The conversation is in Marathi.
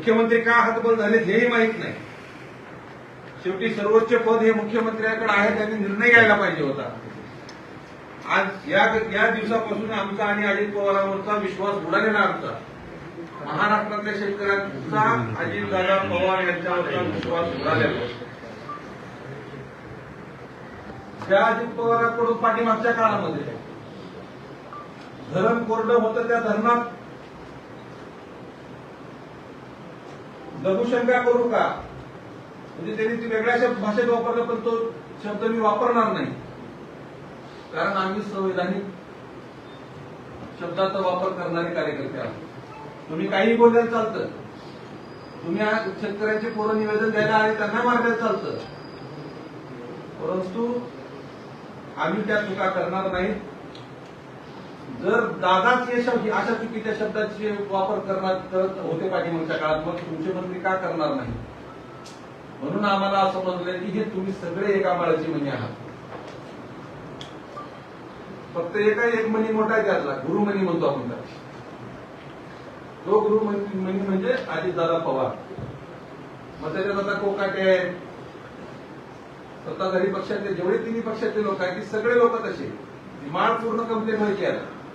मुख्यमंत्री का हतबल झालेत हेही माहीत नाही. शेवटी सर्वोच्च पद हे मुख्यमंत्र्यांकडे आहे, त्यांनी निर्णय घ्यायला पाहिजे होता. आज या दिवसापासून आमचा आणि अजित पवारांवरचा विश्वास बुडालेला आमचा महाराष्ट्रातल्या शेतकऱ्यांचा अजितदादा पवार यांच्यावरचा विश्वास बुडालेला. त्या अजित पवारांकडून पाठीमागच्या काळामध्ये धरण कोरडं होतं, त्या धरणात लघुशंका करू का, म्हणजे त्यांनी ती वेगळ्या भाषेत वापरलं, पण तो शब्द मी वापरणार नाही, कारण आम्ही संवैधानिक शब्दाचा वापर करणारे कार्यकर्ते आहोत. तुम्ही काही बोलायला चालतं, तुम्ही शेतकऱ्यांचे पोरं निवेदन द्यायला आणि त्यांना मारायला चालतं, परंतु आम्ही त्या चुका करणार नाही. जर दादाच अशा चुकीच्या शब्दाचे वापर करत होते पाठीमागच्या काळात, मग तुमचे मंत्री का करणार नाही? म्हणून आम्हाला असं समजलं की हे तुम्ही सगळे एका माळाची मणी आहात. फक्त एक मणी मोठा आहे त्यातला, गुरुमणी म्हणतो आपण त्याला. तो गुरुमणी म्हणजे अजितदादा पवार. मग त्याच्यात आता कोकाटे आहेत, सत्ताधारी पक्षातले जेवढे तिन्ही पक्षातले लोक आहेत, ते सगळे लोक तसे. माळ पूर्ण कंप्लेंट व्हायची आहे.